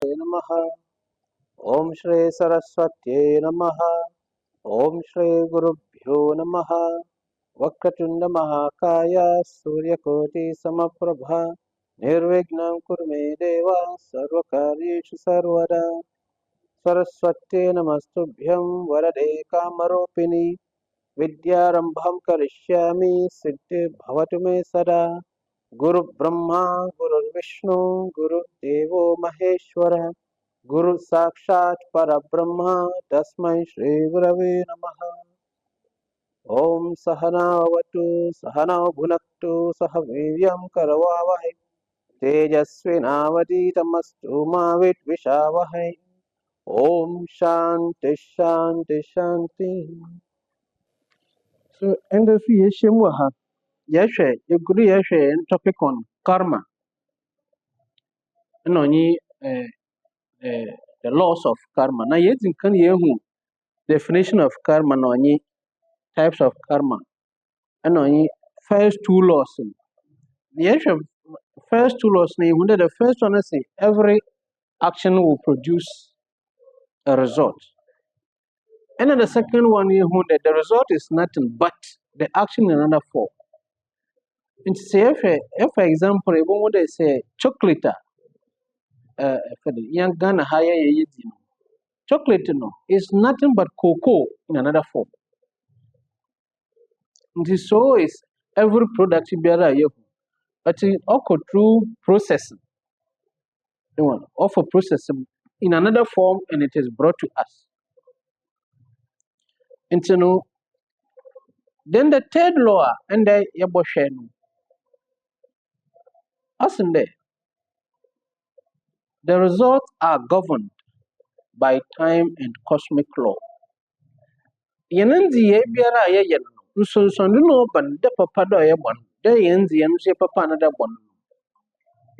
नमः। ओम श्री सरस्वत्यै नमः। ओम श्री गुरुभ्यो नमः। वक्रतुंड महाकाय सूर्यकोटि समप्रभा निर्विघ्नं कुरु मे देव सर्वकार्येषु सर्वदा। सरस्वत्यै नमस्तुभ्यं वरदे कामरूपिणि विद्यारंभं करिष्यामि सिद्धिर्भवतु मे सदा। गुरु ब्रह्मा गुरुर्विष्णु गुरुदेवो महेश्वरः गुरु साक्षात् परब्रह्म तस्मै श्री गुरवे नमः। ओम सहनावतु सहनौ भुनक्तु सह वीर्यं करवावहै तेजस्विनावधीतमस्तु मा विद्विषावहै। ओम शांति शांति शांति. So and if yeshemwa yeshe yeguru yeshe topic on karma no ni the laws of karma na yezin kan yehu definition of karma no ni types of karma no ni first two laws yeshe first two laws ni hunde the first one is every action will produce a result and then the second one hunde the result is nothing but the action in another form. And say if for example even when they say chocolate for the young Ghana higher chocolate no is nothing but cocoa in another form. And so is every product biara yehu but it occur through processing. You want offer processing in another form and it is brought to us. And so no, then the third law and the yaboshenu. As in the results are governed by time and cosmic law. Yenenzi ye biara ye yen no so no ban de papa do ye bon de yenzi yen se papa na da bon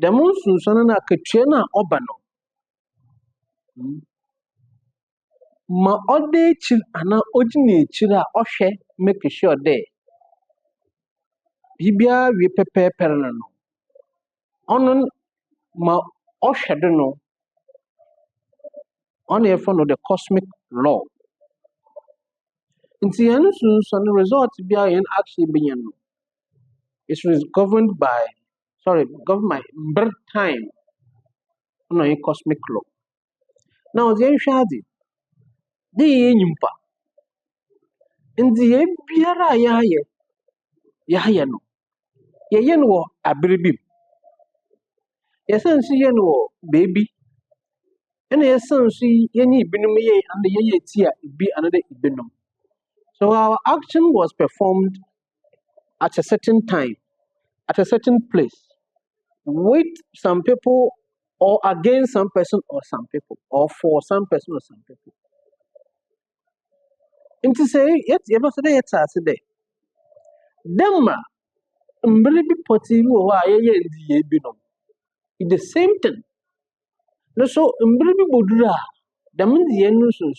de mun so na akatue na oba no ma ode chi ana ogine chira ohwe make sure there bibia we pepe no onon ma ohwe do no on e for no the cosmic law nti yen so no result bia yen actually be yen no it is governed by birth time no cosmic law. Now the shadi de nyimpa nti ye biara ya no ye no abribim ye sense ye no baby and ye sense ye ni binum ye and ye tia be another ibinum. So our action was performed at a certain time at a certain place with some people or against some person or some people or for some person or some people. Nti say yet ye ba say yet ase de demma mbiribi poti wo wa ye ndi ye binom. The same thing. No so mbiribi bodura dem ndi ye no so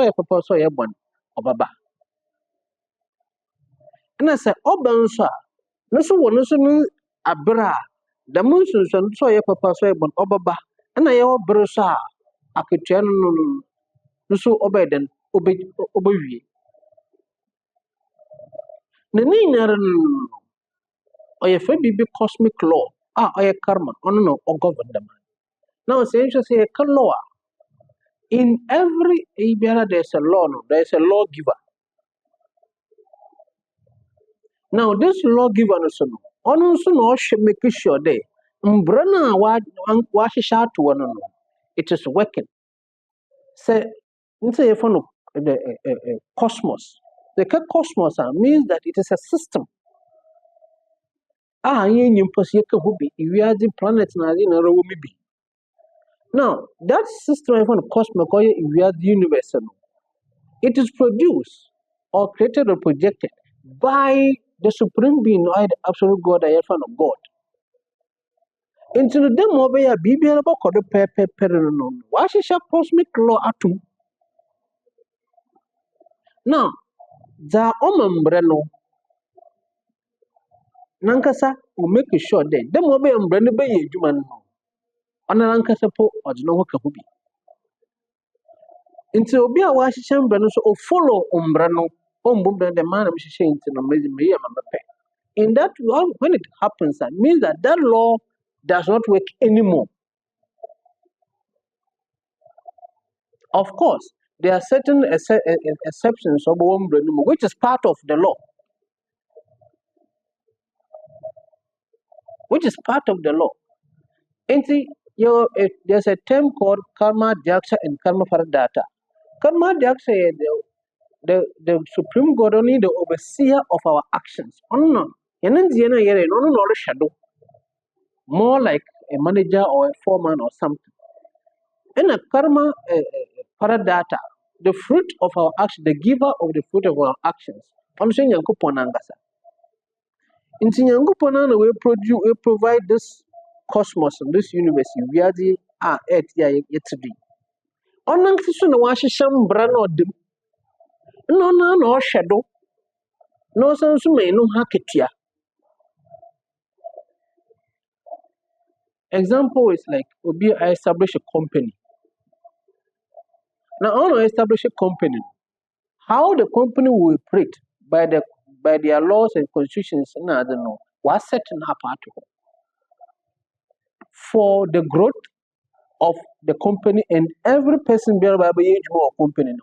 ye papa so ye bon obaba. Na say oban so a no so wo no so no abra dem so ye papa so ye bon obaba. Na ye obro so a aketua no so obeden obawie. Na ni nyare no oye fa bibi cosmic law oye karma ono no govern them. Now say you say a law in every area there's a law no there's a lawgiver. Now this lawgiver no so no ono so no make sure there mbrana wa shisha to one no it is working. Say say for no the cosmos. The cosmos means that it is a system. Yen nyimposie ka hobi iwiade planet na na rawo mibi. Now that system for the cosmos or iwiade universe no it is produced or created or projected by the supreme being or the absolute God or of God. Into the demo be a bibia about the pepe no. Why should cosmic law atum? Now the omambreno nankasa will make sure that demo be umbreno be a human no. ɔno ankasa po ɔde ne ho ka ho bi. Nti obi a wahyehyɛ mbra no so o follow mbra no ɔmbɔ mbra the man mehyehyɛ nti no meyɛ ma mepɛ. In that when it happens, that means that that law does not work anymore. Of course, there are certain exceptions of which is part of the law. Which is part of the law. And see, there's a term called karma dhyaksha and karma paradata. Karma dhyaksha is the supreme god, only the overseer of our actions. More like a manager or a foreman or something. And a karma paradata, the fruit of our action, the giver of the fruit of our actions. Nti Nyankopɔn na we provide this cosmos and this universe wiade a earth ya yetidi. Ɔnam so na wahyehyɛ mbra na ɔdem. Na ɔna na ɔhwɛ do. Na ɔsan so ma no ha ketua. Example is like obi I establish a company. Now I want to establish a company. How the company will operate by their laws and constitutions, I don't know. What setting up for the growth of the company and every person be able to company.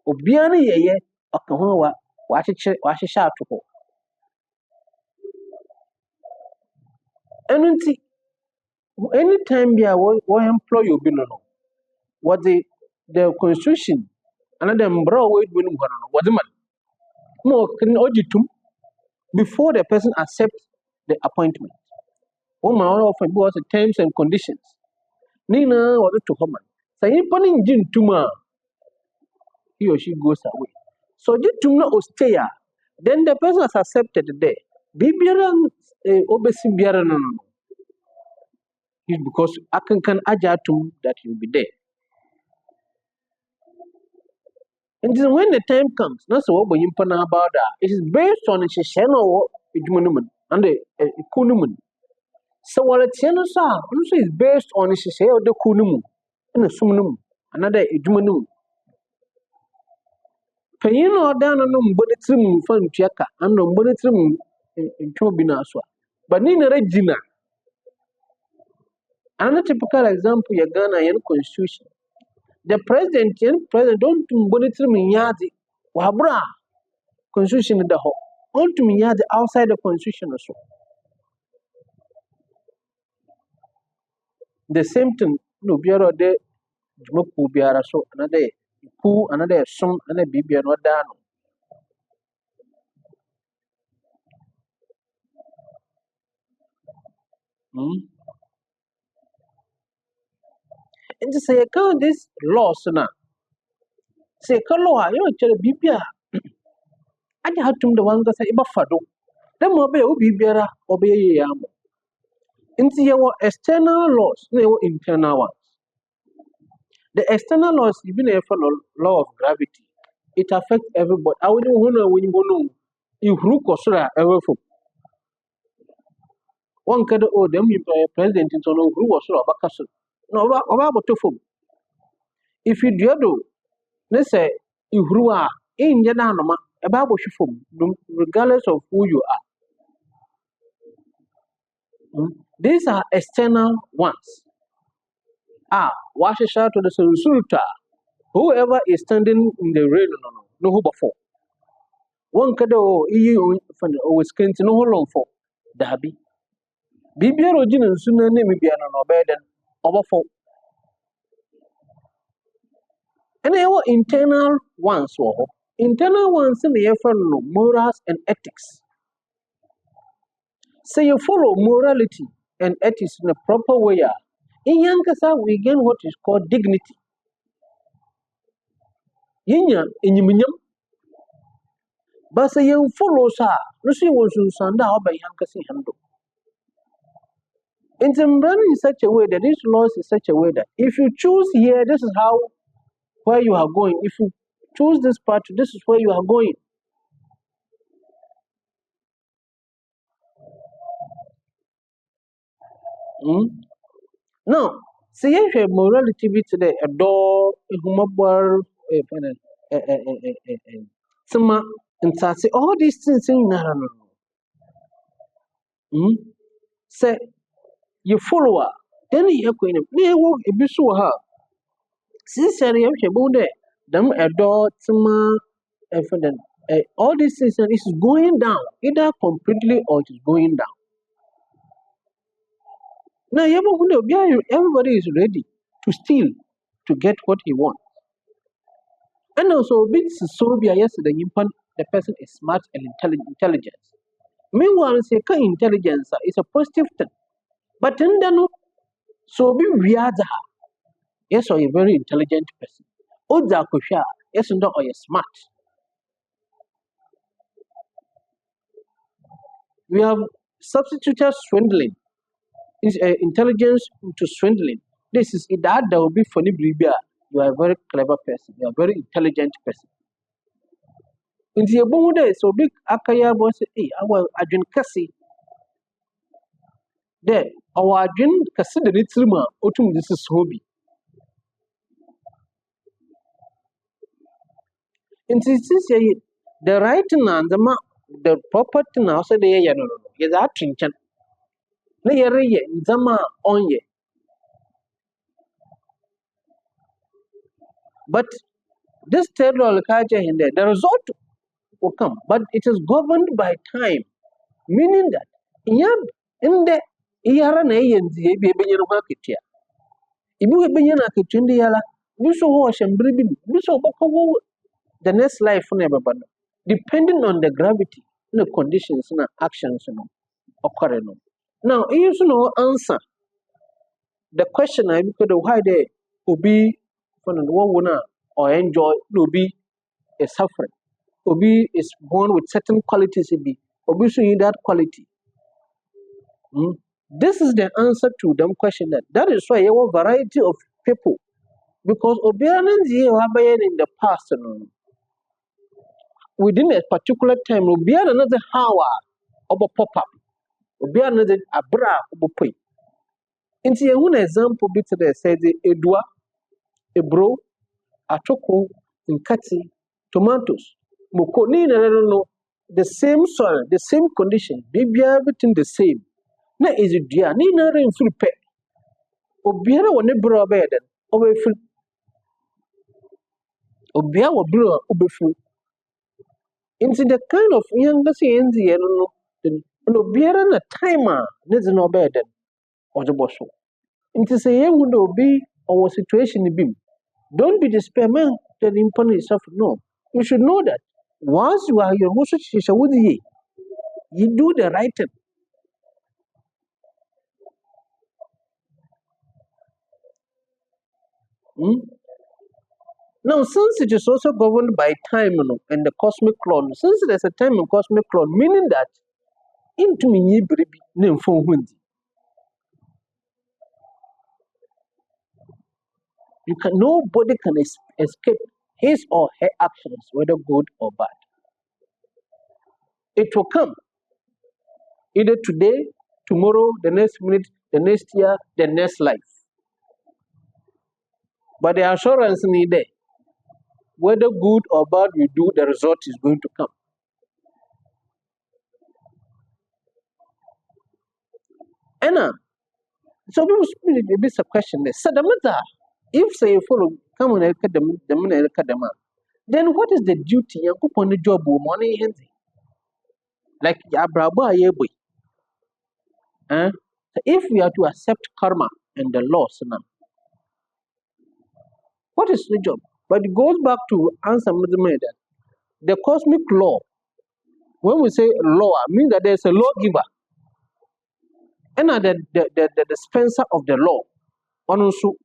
Obiara yeye akaho wa wahyehyɛ atoko. And anytime be we employ obi no what the constitution another mbra we do no what the man mo can auditum before the person accepts the appointment. Woman often was the terms and conditions. Nina what to home. Say imponing jin tuma he or she goes away. So you tumna ostea, then the person has accepted there. Bibiran obesi biara no. It's because I can ajatum that you'll be there. And then when the time comes, that's what we impana about that. It is based on a shishano ijumunuman and the kunumun. So what it's also is based on a shishano the kunumun and a sumunum, another ijumunum. Payino down on bonitrim from Chaka and on bonitrim in Chobinaswa. But Nina Regina. Another typical example, your Ghana constitution. The president don't monitor me yadi wabra constitution in the whole. Want to me yadi outside the constitution also. The same thing no biara de jumoku biara so another ku another son another bibia no dano. And to say account this laws na say law you chere bibia aja hatum the one say iba fado dem obe o bibiara obe ye yamo. Into your external laws, no internal ones. The external laws, even a law of gravity, it affects everybody. I wouldn't know when you know if Rukosra ever for one can owe them president in Solo who was Bacassu. No, about to form. If you do, let's say, if you are in Yanama, about form, regardless of who you are. These are external ones. Wash a shout to the Sulta. Whoever is standing in the rain, no who before. One kado EU always can't no long for Dabi. Bibia Rogin and sooner name be an obedient over for. And our internal ones were internal ones in the effort of morals and ethics. So you follow morality and ethics in a proper way. In Yankasa, we gain what is called dignity. Yinya in Yiminyam. But say you follow, sir. Lucy was in Sanda by Yankasi handle. It's embedded in such a way that this laws is such a way that if you choose here, this is where you are going. If you choose this part, this is where you are going. Now, See, if a morality bit today, a door, a humabwar, some, and say all these things in no. Say, you follower, then you queen, near walk a bisu her. Sincerely, if you go there, them a door, some, all these things is going down, either completely or it is going down. Now, everybody is ready to steal to get what he wants. And also, bits so be yesterday, the person is smart and intelligent. Meanwhile, say intelligence is a positive thing. But then, so be weird. Yes, or a very intelligent person. Oza Kusha, yes, no, or a smart. We have substituted swindling. Is intelligence to swindling. This is that will be funny. You are a very clever person. You are a very intelligent person. In the above days, so big Akaya was our Ajun Kasi. There, our Ajun Kasi the Ritzuma, Otum, this is hobby. In this, the right and the property now, so they are no, is that trinchen. Layere, Zama on ye. But this territorial culture in there, the result will come, but it is governed by time, meaning that in the Yara Nayan, the Baby market here. If you have been in a kitchen, the Yala, you so wash and breathing, you so the next life never, but depending on the gravity, the conditions, and actions, occur. Now, you know, answer the question I because why they will be from the one or enjoy will be a suffering. Obi is born with certain qualities. Obi should need that quality. This is the answer to them question that is why you have a variety of people because Obi in the past within a particular time Obi another hour of a pop up. Obi another abra of a point. Into a one example bit there says Edua, Ebro, Atoko, Nkati, tomatoes. Mokoni no the same soil, the same condition, baby everything the same. Na is it dear, ni na rain full pet. Obiara wa ne bro bed, obefu. Obia wa bro obefu. Into the kind of young enzi no obiara na timer needs no bed or the bosso. Into say young would be our situation bim. Don't be despair, man, that impony yourself. No. You should know that once you are your most you do the right thing. Now, since it is also governed by time and the cosmic law, since there's a time in cosmic law, meaning that into me you can nobody can escape his or her actions, whether good or bad. It will come either today, tomorrow, the next minute, the next year, the next life. But the assurance needed, whether good or bad we do, the result is going to come. Anna, so we will be a question there. So the matter, if say you follow, come on, the then what is the duty you put on the job money? Like Abraba Yebui. If we are to accept karma and the laws now, what is the job? But it goes back to answer that the cosmic law, when we say law, I mean that there's a lawgiver and the dispenser of the law. Also,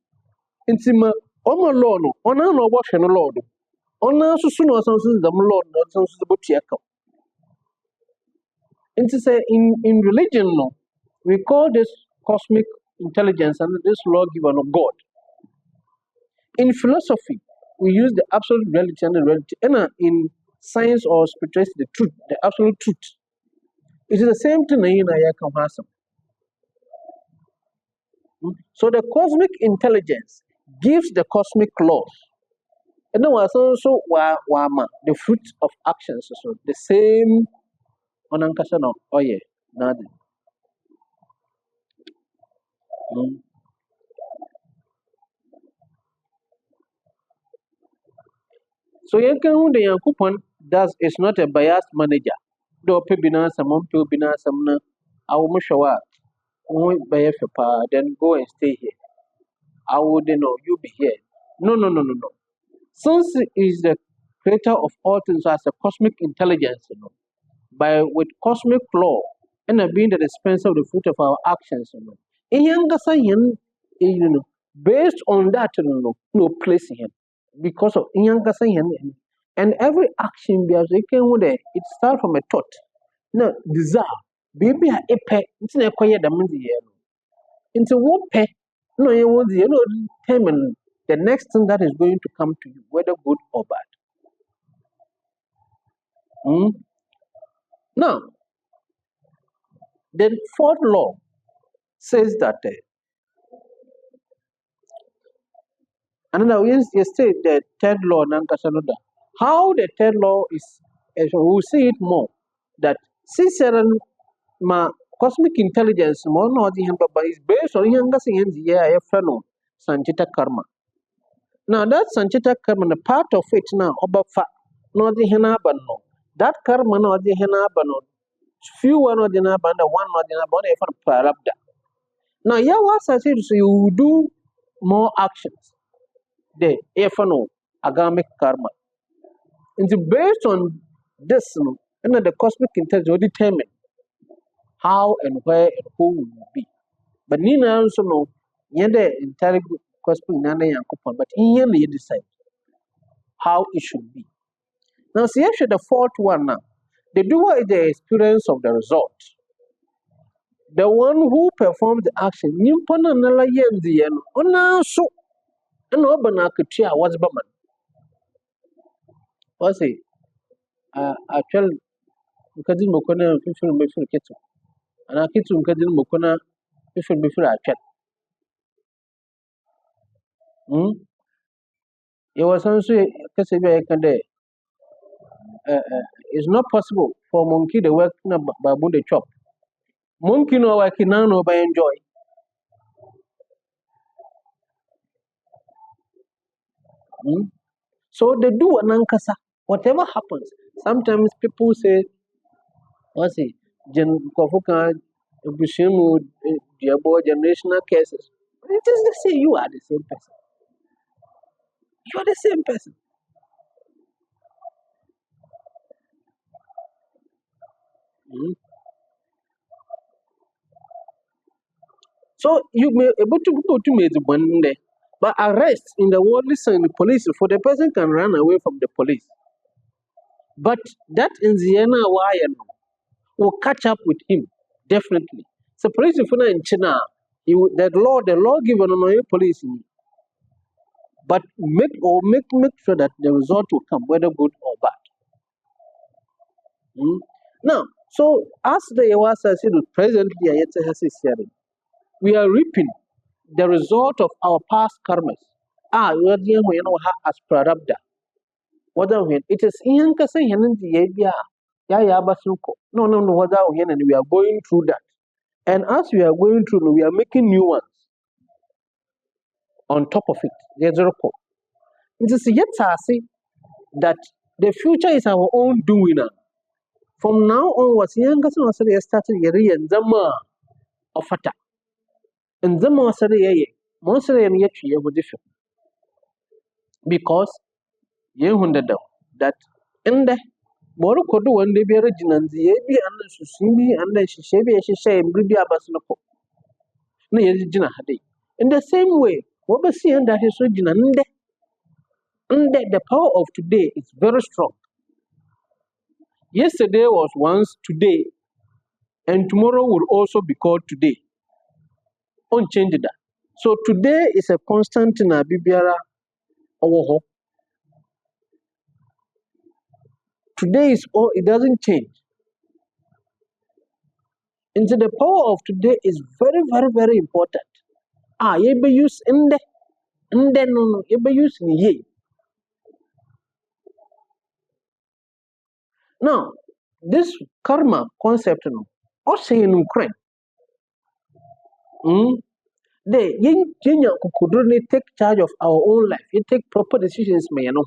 intima on law, on our law, and law. On our soon or something, the law, not something about Chiako. And to say in religion, no, we call this cosmic intelligence and this lawgiver of God. In philosophy, we use the absolute reality and the reality. And in science or spirituality, the truth, the absolute truth. It is the same thing in Ayakam Hasam. So the cosmic intelligence gives the cosmic laws. And then also the fruit of actions, so the same on ankasa no oh yeah nothing. Mm. So you can the Yankupon does is not a biased manager. Do pebina some pebina some na I will show up. Then go and stay here. I wouldn't know you be here. No. Since he is the creator of all things as a cosmic intelligence, by with cosmic law and being the dispenser of the fruit of our actions, based on that, no place in him because of and every action be as it starts from a thought. No desire, baby, a pet, it's not quite the money into what pet. No, you want determine the next thing that is going to come to you, whether good or bad. Mm? Now, the fourth law says that another you state the third law nankasanoda. How the third law is we'll see it more that Ciceron ma cosmic intelligence more not the but is based on younger thing yeah fellow Sanchita karma. Now that Sanchita karma the part of it now about not the henabano. That karma not the henabano. Few one or the nabanda, one or the nabanda for parabda. Now yeah what I said so you do more actions. The efano agamic karma. And based on this, and the cosmic intelligence will determine how and where and who will be. But Nina also know the entire cosmic nana yankupon, but in here you decide how it should be. Now see actually the fourth one now. The doer is the experience of the result. The one who performs the action, nimpana nala yendi yen, ona so, and obana kutia was baman. What's it? Actual because mokona fifty mefiri ketu. And I ketu mkadi mokona fifty mefiri actual. It was also because it's not possible for monkey to work na babu the chop. Monkey no working now no by enjoy. So they do an ankasa. Whatever happens, sometimes people say, what's it? Gen Kofuka, Bushimu, Diabo, generational cases. It is the same. You are the same person. You are the same person. Mm. So you may able to go to make the one day, but arrest in the world listen the police for the person can run away from the police. But that in Vienna wire will catch up with him definitely. So police if in China, the law given on your police, but make sure that the result will come, whether good or bad. Now, so as the Yawasa said presently, we are reaping the result of our past karmas. We are dealing with as prarabdha. Whether when it is in Kasa Yanandi Yabia, Yaya Basuko. No, whether and we are going through that. And as we are going through, we are making new ones on top of it. There's a record. It is yet that the future is our own doing. From now onwards, young person was started Yeri and Zama of Fata. And Zama was Monsere and yet you have different. Because you hundred that in the Morokodo one day be a reginanzi, be and Susimi, and then she shabby and she say, Bribia Basloco. No, Yajina Hadi. In the same way, what was seeing that is Reginande, and the power of today is very strong. Yesterday was once today, and tomorrow will also be called today. Unchanged that. So today is a constant in a Bibiara or today is all it doesn't change. And so the power of today is very, very, very important. ye be use inde no ye be use ni ye. Now, this karma concept no, also in Ukraine. They yin kukudru take charge of our own life. You take proper decisions, may you know.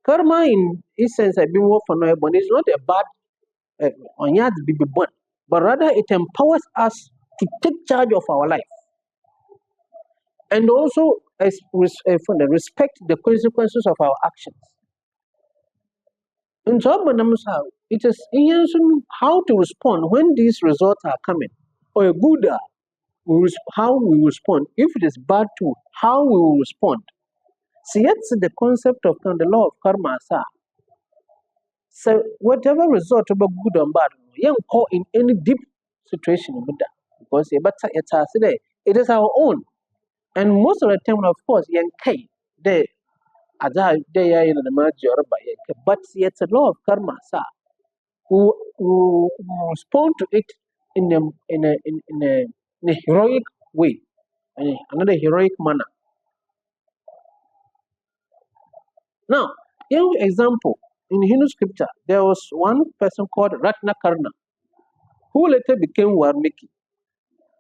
Karma in essence, I've been working for no, but it's not a bad on yard be born, but rather it empowers us to take charge of our life and also respect the consequences of our actions. In job, it is how to respond when these results are coming, or a good how we respond. If it is bad too, how we will respond. See, that's the concept of the law of karma. So whatever result about good and bad, young call in any deep situation with that because it is our own. And most of the time, of course, young K they they are in the major but it's a law of karma, sir. Who respond to it in a heroic way, in another heroic manner. Now, young example in Hindu scripture, there was one person called Ratnakarna who later became Warmiki.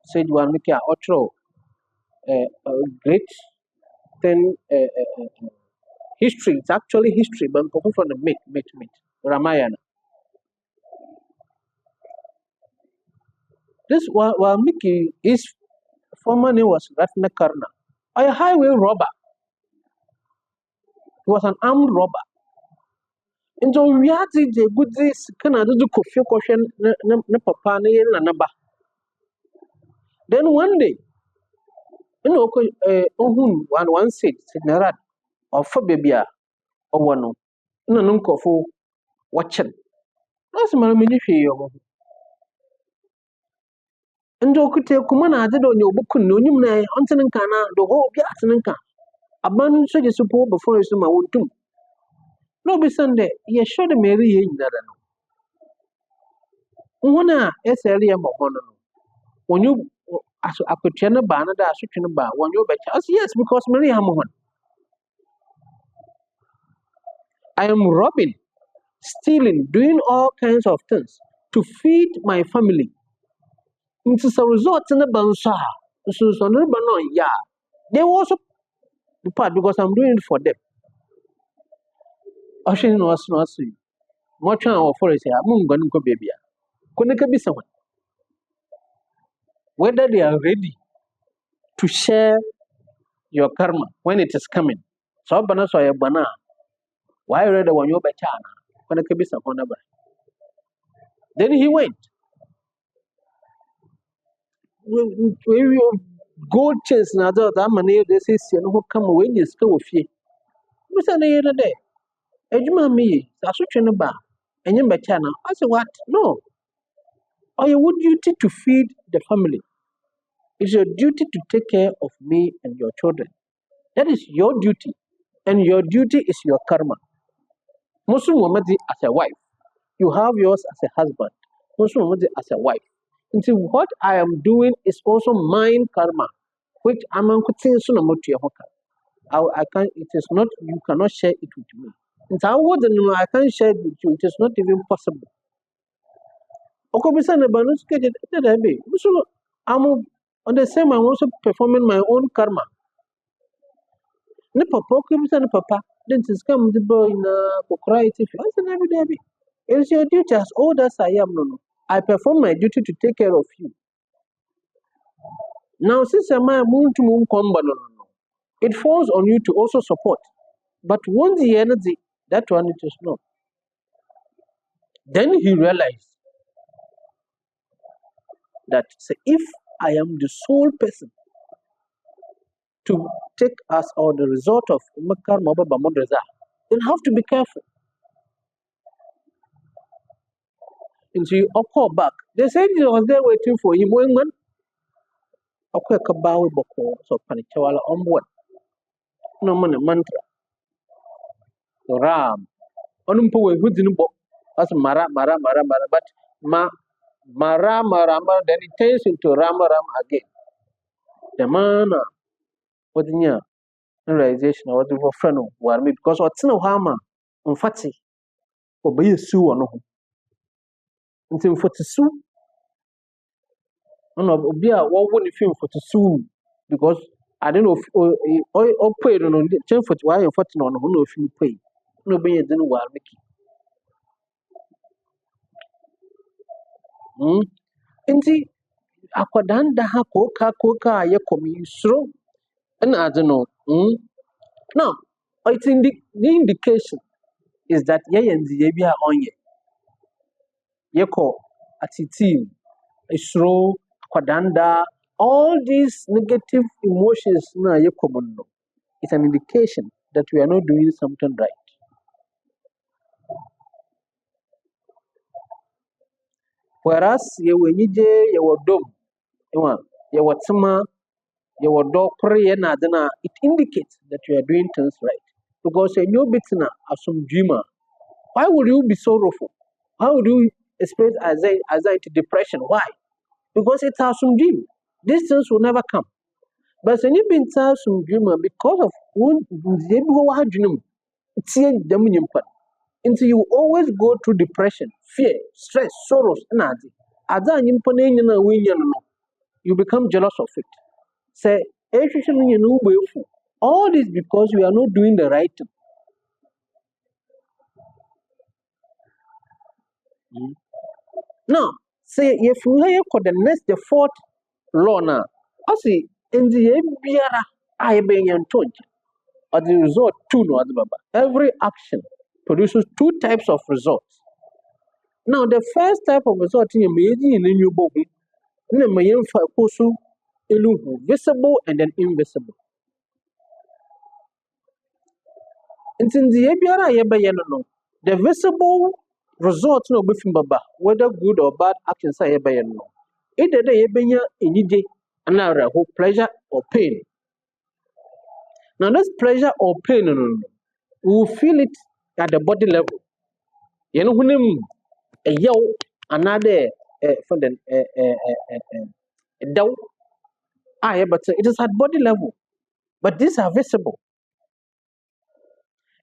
Said Warmiki are also a great then history. It's actually history, but from the myth, Ramayana. This Walmiki, his former name was Ratnakarna, a highway robber. He was an armed robber. And so we had the good this kind of do question papa na ba. Then one day, one said, Narad, or for baby or one no nunkofo watching. That's my ministry. And okute kumana ade do nyo buku no nyum na onten nka na do ho bi aten nka aban so je supo before so ma wontum no be sande ye should meri ye nyara no wona esere ye mo no wonyu aso akotua na ba na da asotwe na ba wonyu be cha yes because meri ha mo. I am robbing, stealing, doing all kinds of things to feed my family. It is a result in the bansa. So no yeah. They also part because I'm doing it for them. Ashin was not see. Much our forest here, Mungan go baby. Koneka be someone. Whether they are ready to share your karma when it is coming. So bana so bana. Why ready when you betana? Koneka be someone. Then he went. Gold chase na that money they say who come away is go with you. Mr. Nayer day. Ejuma me, Sasutrin ba, and you betana. I said, what? No. Or your duty to feed the family. It's your duty to take care of me and your children. That is your duty. And your duty is your karma. Muslim woman as a wife. You have yours as a husband. Muslim woman as a wife. And see, what I am doing is also mine karma, which I'm I can it is not you cannot share it with me. And so I can't share it with you. It is not even possible. So I'm on the same I'm also performing my own karma. Ne papa okubisa papa then to come the boy in propriety. It is your duty as old as I am. No. I perform my duty to take care of you. Now since I'm moving to moon combo, no. It falls on you to also support. But once the energy, that one it is not. Then he realized that if I am the sole person to take us or the result of Makar Maba Bamodraza, then have to be careful. And so you call back. They said he was there waiting for him when okay kabawi boko so panichawala onward. No man mantra. Ram. Onumpo we who as mara but mara then it turns into rama ram again. the man what in realization what the friend war me because what's no harm on fatty obey su on ho until for to su on obi a what won film for to su because I don't know if or pay no change for why you for no no if you pay no be didn't war me nti akwadan da ha koka ye komi sro na ade no now it's the indication is that ye bi a onye ye ko atitim isro kwadanda all these negative emotions na ye common no it's an indication that we are not doing something right whereas ye wenyije ye wodom ye watsama ye wodokre ye na ade na it indicates that we are doing things right because a new bitina asum dreamer why would you be sorrowful why would you experience anxiety depression why because it's asum dream these things will never come. But when you've been told some dreamer because of one dream, until you always go through depression, fear, stress, sorrows, and you become jealous of it. Say, all this because we are not doing the right thing. Now, say if we have the fourth law now, I see in the Biara, I being as the result two no baba. Every action produces two types of results. Now the first type of result in your body, visible and then invisible. In the the visible result no baba, whether good or bad actions are no. Either they in another pleasure or pain. Now this pleasure or pain we will feel it at the body level. You know when a yow another for the down but it is at body level. But these are visible.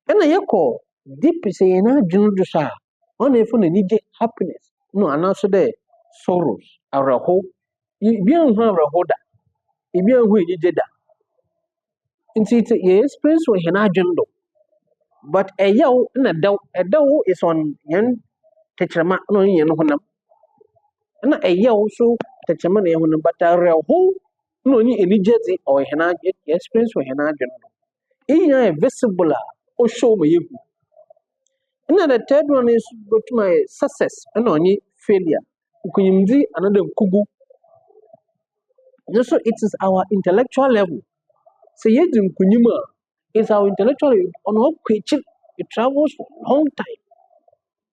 And I call deep say na junju sa on a phone need happiness. No, and also the sorrows are a whole. You be on her a holder. You be on who you did that. It's experience with an agenda. But a yow and a dow is on yan tetrama no yen honam. And a yow so tetraman but a real whole no any jersey or an experience with an agenda. In visible or show me you. And then the third one is go to my success and only failure. Kunyimzi another kugu. So it is our intellectual level. So yejim kunyima is our intellectual on how quick it travels for a long time.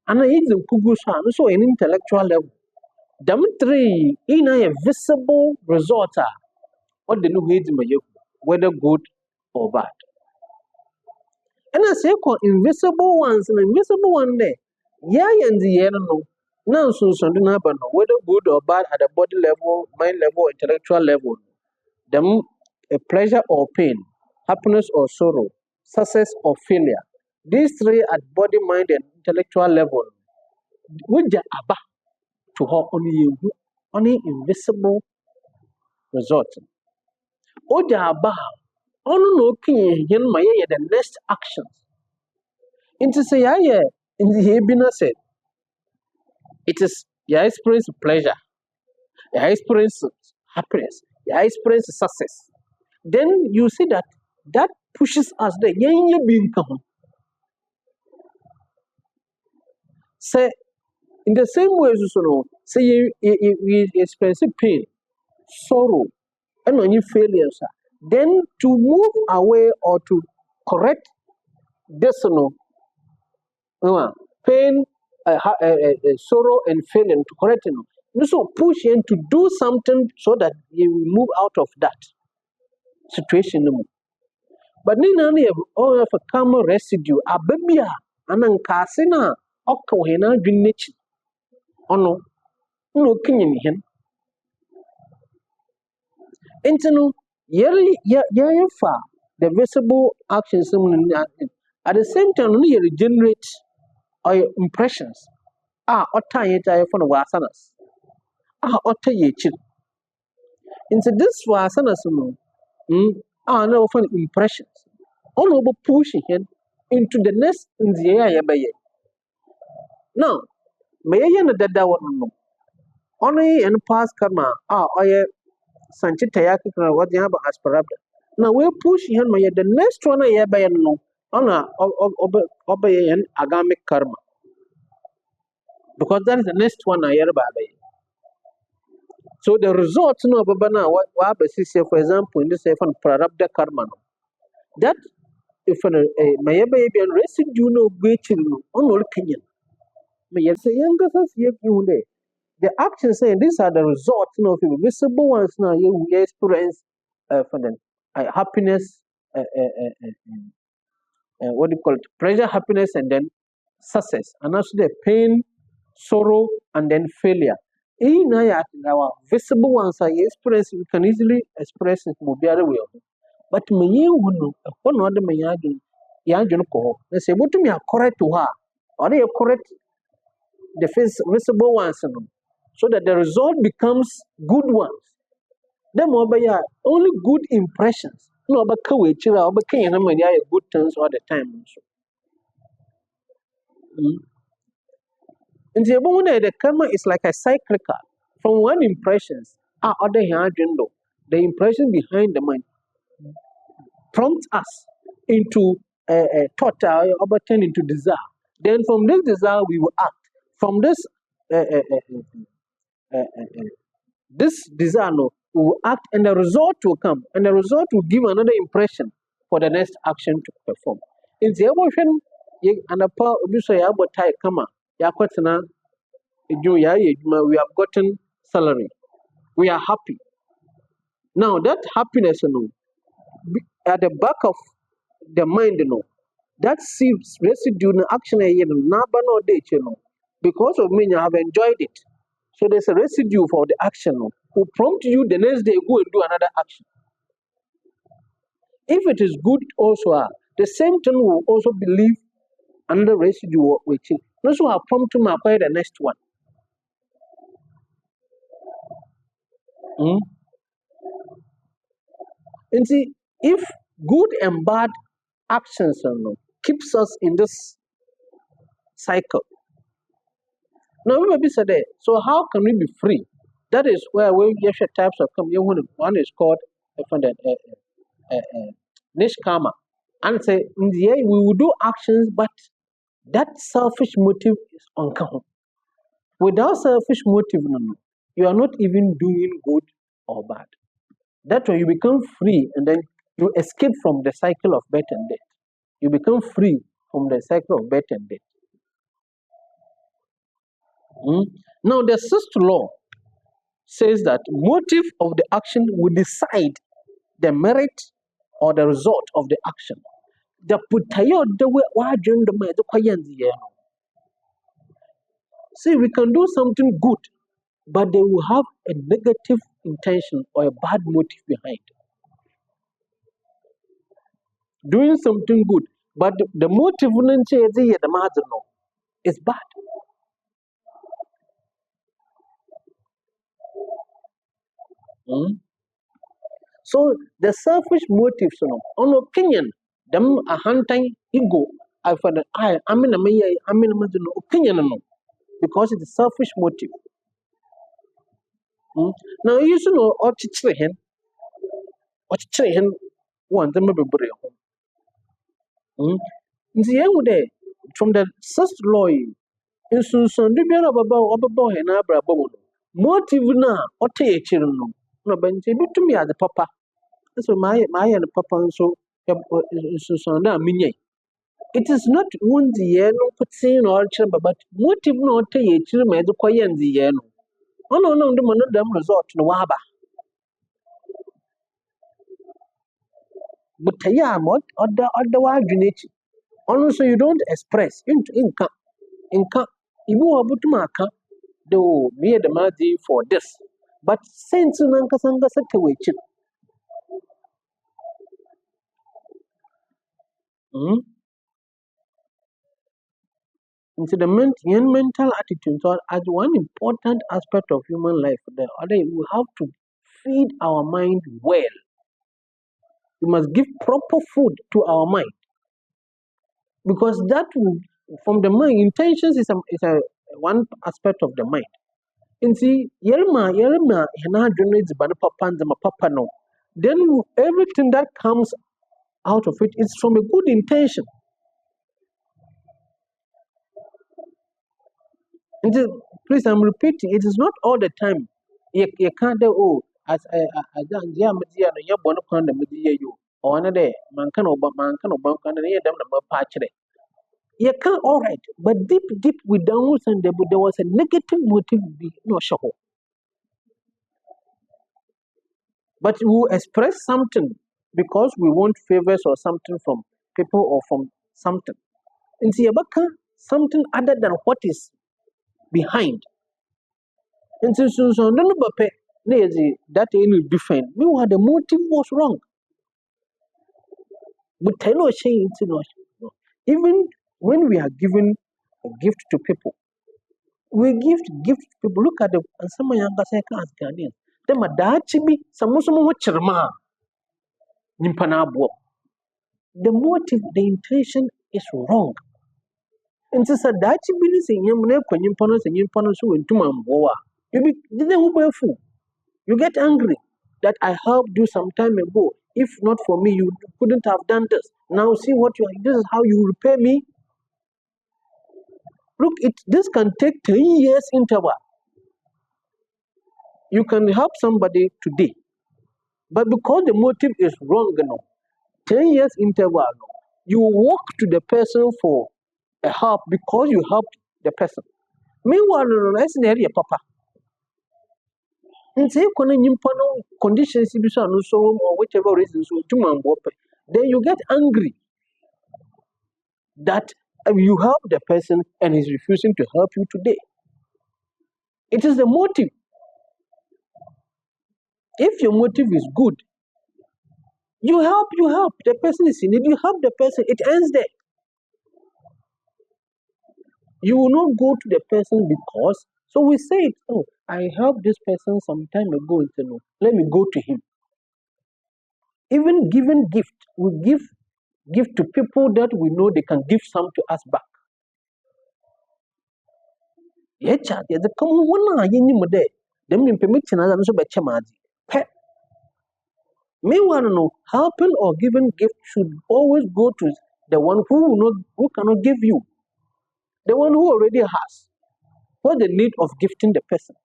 And I yejim kugu so an intellectual level. Them three in a visible result what the new whether good or bad. And I say invisible ones and invisible one day. Yeah, and the no. Now so something happen, whether good or bad at the body level, mind level, intellectual level. Them a pleasure or pain, happiness or sorrow, success or failure. These three at body, mind, and intellectual level. Would you abba to her only invisible result? Would you abba only looking in my the next actions? Into say, in the Hebina said, it is your experience pleasure, your experience happiness, your experience success. Then you see that pushes us the yenye being come. Say in the same way as you know, say you experience pain, sorrow, and when you failures, then to move away or to correct this pain, sorrow, and failure to correct it. So push him to do something so that you will move out of that situation. But nina all of a common residue, a baby, and casina, okohena, greenich, no king in him. And the visible actions at the same time you regenerate impressions. Otta yeta for the wasanas. Otta yechin. Into this wasanas no often impressions. On over pushing him into the next in the air by now. May I that one no. Only and past karma oye sanchitayaki what you have as parabda. Now we push him the next one I by no honor obey an agamic karma. Because that is the next one I hear by. So the results no babana what for example in this one prarabdha karma no. That if my baby and residue no great no on all Kenyan. May say younger you day. The actions saying these are the results of visible ones now you experience for them happiness what do you call it pleasure, happiness, and then success, and also the pain, sorrow, and then failure. In our visible ones are expressed, we can easily express it more way. But me you know upon other me yajun ko. They say what to me are correct to her, or they are correct the visible ones, so that the result becomes good ones. Them only good impressions. No, but good things all the time. And the karma is like a cyclical. From one impressions, other the impression behind the mind prompts us into a thought or turn into desire. Then from this desire we will act. From this this desire we will act, and the result will come, and the result will give another impression for the next action to perform. In the emotion, and a power of kama yakwatana we have gotten salary. We are happy. Now that happiness at the back of the mind that seems residue in action because of me I have enjoyed it. So there's a residue for the action who prompt you the next day go and do another action. If it is good also the same thing will also believe another residue which also will prompt to acquire the next one. And see, if good and bad actions keeps us in this cycle. Now we may be said, so how can we be free? That is where we have types of come. One is called nishkama. And say in the end we will do actions, but that selfish motive is uncountable. Without selfish motive, you are not even doing good or bad. That way you become free, and then you escape from the cycle of birth and death. You become free from the cycle of birth and death. Now the sixth law says that motive of the action will decide the merit or the result of the action. See, we can do something good, but they will have a negative intention or a bad motive behind. Doing something good, but the motive is bad. So the selfish motives, on opinion, them a hunting ego. I find that I'm in a opinion, because it's a selfish motive. Now you should know what one them be from the first law in Susan motive na no bench to me as a papa. So my and papa so it is not one the year no put saying or chamber, but motive not a children the quiet the year no. Oh no, the man them resort no waba. But what other wild unity. Also, you don't express into income. Ibu abutumaka do me the money for this. But since Nankasanga Sakawich, Mm? Into the mental attitude so as one important aspect of human life. The other, we have to feed our mind well. We must give proper food to our mind because that will, from the mind, intentions is a one aspect of the mind. Nti yɛrema yɛn adwene no edziban papa ndzɛmba papa no, then everything that comes out of it is from a good intention. And please, I'm repeating, it is not all the time. You can't do, oh, as I yeah, Media, no, you're born upon the media, you, or another man can obama, man can obama, and them the patch. You can't, all right, but deep within us, and there was a negative motive, no show. But we will express something because we want favors or something from people or from something. And see, something other than what is behind. And so no but that any different. Meanwhile, the motive was wrong. But even when we are giving a gift to people, we give gift to people. Look at the and some younger second as Ghanaians. Them a dachibi, some chirma, nimpanabo. The motive, the intention is wrong. And so dachibi is in yamne kwenyimpanos and yimpanos who in tumamboa. You get angry that I helped you some time ago. If not for me, you couldn't have done this. Now see what you are. This is how you repay me. Look, this can take 10 years interval. You can help somebody today, but because the motive is wrong, 10 years interval, you walk to the person for a help because you helped the person. Meanwhile, that's an area, Papa. And say, conditions or whichever reason, then you get angry that you help the person and he's refusing to help you today. It is the motive. If your motive is good, you help. The person is in need, you help the person, it ends there. You will not go to the person because, so we say it, oh, I helped this person some time ago, let me go to him. Even giving gift, we give gift to people that we know they can give some to us back. Yeah, child, yeah, the common one, them in permission as I'm so bad. Meanwhile, helping or giving gift should always go to the one who cannot give you, the one who already has. What's the need of gifting the person?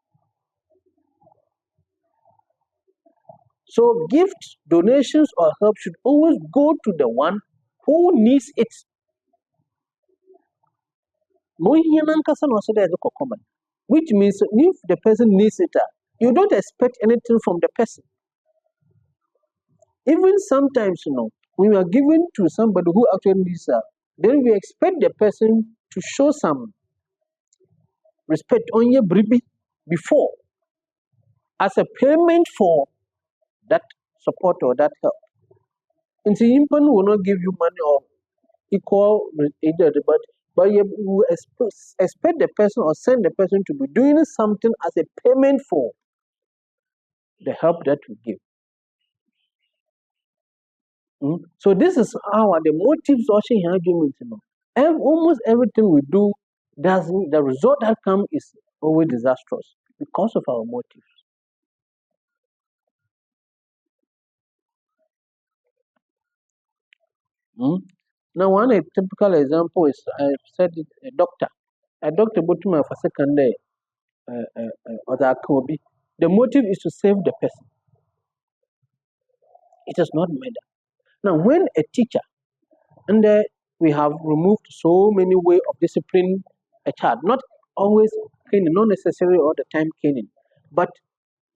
So gifts, donations, or help should always go to the one who needs it. Which means if the person needs it, you don't expect anything from the person. Even sometimes, when we are giving to somebody who actually needs it, then we expect the person to show some respect on your bribi before as a payment for that support or that help. And the impan will not give you money or equal either, but you will expect the person or send the person to be doing something as a payment for the help that we give. So this is how the motives also in argument. Almost everything we do doesn't. The result that comes is always disastrous because of our motives. Now, one typical example is I said it, a doctor. A doctor put me for second day or the motive is to save the person. It is not murder. Now, when a teacher, and we have removed so many ways of disciplining a child, not always caning, not necessarily all the time caning, but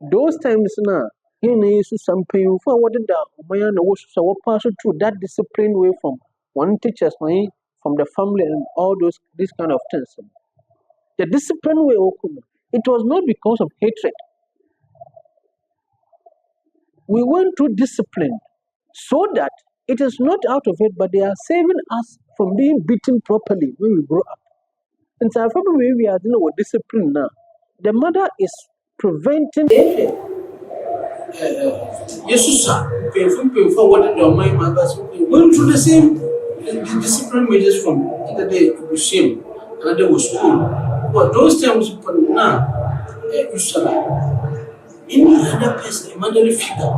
those times now, he needs something for what the man was so pass through that discipline way from one teacher's mind, from the family, and all these kind of things. The discipline way, it was not because of hatred. We went to discipline so that It is not out of it, but they are saving us from being beaten properly when we grow up. And so, from where we are dealing with discipline now, the mother is preventing. Jesus, painful, what your mind mothers going through the same discipline measures from either day was shame, another was school. But those times now, you saw any other person, a motherly figure,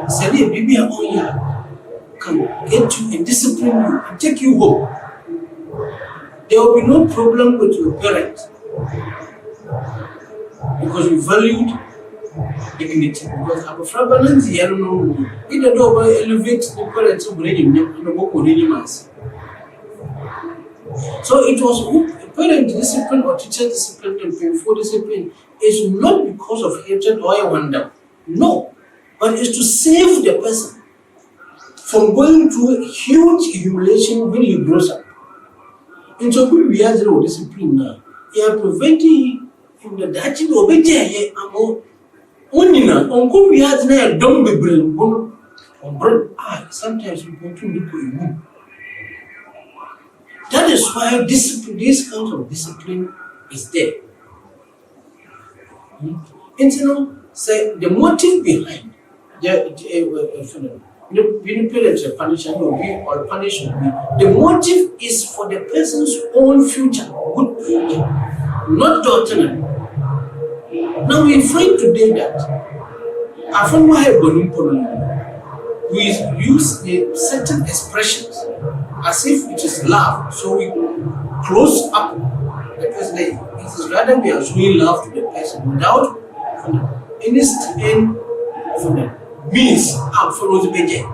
say, baby, can get you and discipline you and take you home. There will be no problem with your parents because you valued dignity. Because I'm afraid I don't know. Either do elevate the parents of the So it was parent discipline or teacher discipline and painful discipline is not because of hatred or a wonder. No. But it's to save the person from going through a huge humiliation when he grows up. And so we have zero discipline now. We are preventing from the dating of a only now. Uncle, we have now don't be brain. Sometimes we go to look at. That is why discipline, this kind of discipline is there. And say the motive behind being parents punishment or punishment. The motive is for the person's own future, good future, not doctrinal. Now we find today that we use the certain expressions as if it is love, so we close up the person. It is rather we are showing love to the person without any means follow the budget.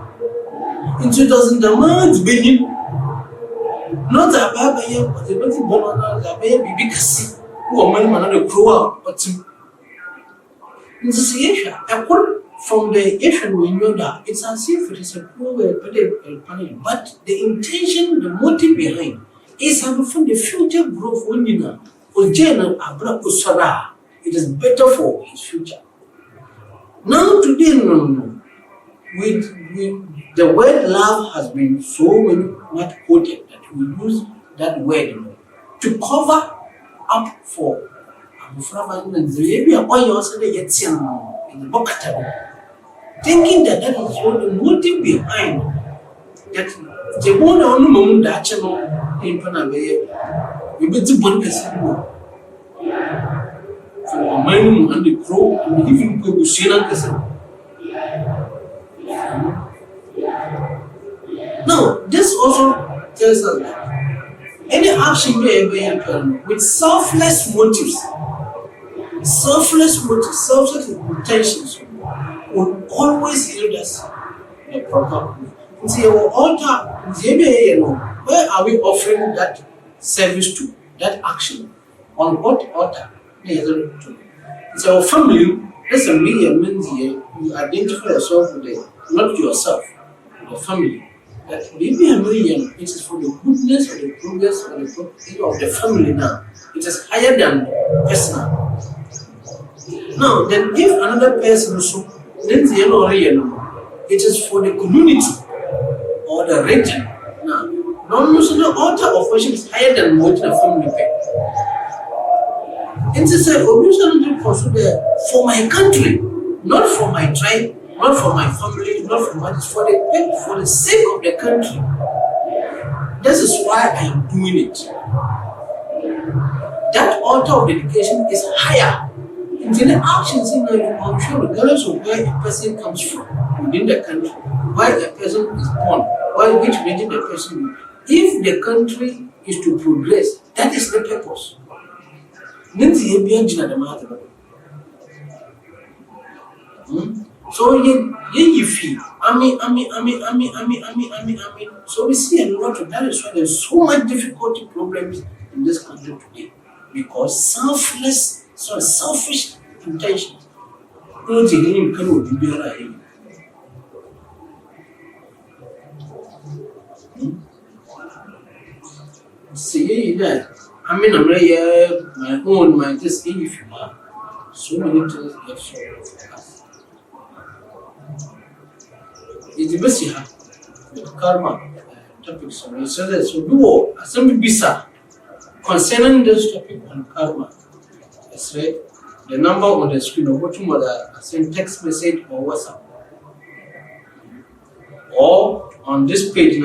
In 2000, the man's being not a baby, but the baby born a baby because who are many grow up, but in this issue, from the issue we know that it's as if it is a punishment, but the intention, the motive behind is from the future growth when you know, it is better for his future. Now today, with the word love has been so much quoted that we use that word to cover up for thinking that that is what the motive behind that the one on the moment that in Panabay, we bet to one person. For a minimum and the crow, and even people see that. Now, this also tells us that any action may happen with selfless motives, selfless intentions will always yield us the proper. See, our altar, where are we offering that service to, that action? On what altar? It's our family. Listen, me and Mendy, you identify yourself with it, not yourself, the family. That maybe a million, it is for the goodness or the progress or the property of the family now. It is higher than personal. Now, then if another person also, then it is for the community or the region. Now, the altar of worship is higher than what the family pay. And to say, for my country, not for my tribe, not for my family, not for my, for the sake of the country. This is why I am doing it. That altar of dedication is higher. In the actions in life, I'm sure regardless of where a person comes from within the country, where a person is born, which region the person is. If the country is to progress, that is the purpose. So you feel, so we see a lot of that is why there's so much difficulty problems in this country today. Because selfish intentions. See that. I'm my own mind just if you are so many things get so us. It's the best you have. with karma topics. So that so do some bisa concerning this topic on karma. That's right. The number on the screen of what you send text message or WhatsApp, or on this page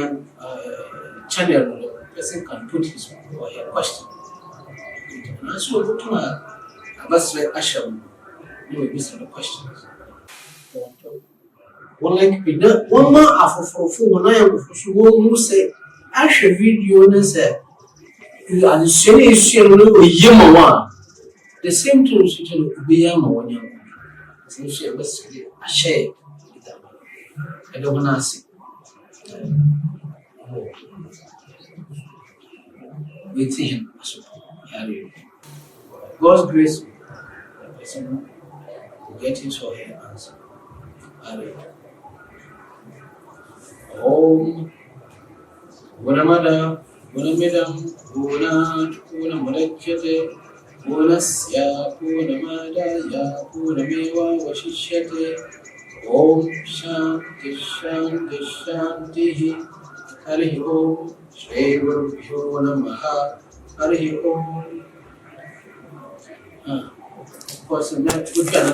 channel, the person can put his or her question. And so what you that's like Asham, you will miss the questions. One like me, one man after for one I am who say I should video and say and the same issue one. The same thing should be a one young. Essentially, basically, a share. I don't want to see. Waiting him. God's grace, the person will get his or her answer. Om Gunamada, Gunamidam, Guna Mudakete, Gunasya, Gunamada, Ya, Gunamewa, Washishyate, Om Shanti Shanti Shanti, Harihi Om, Shri Guru Bhyo Namaha, Harihi Om. Of course, we can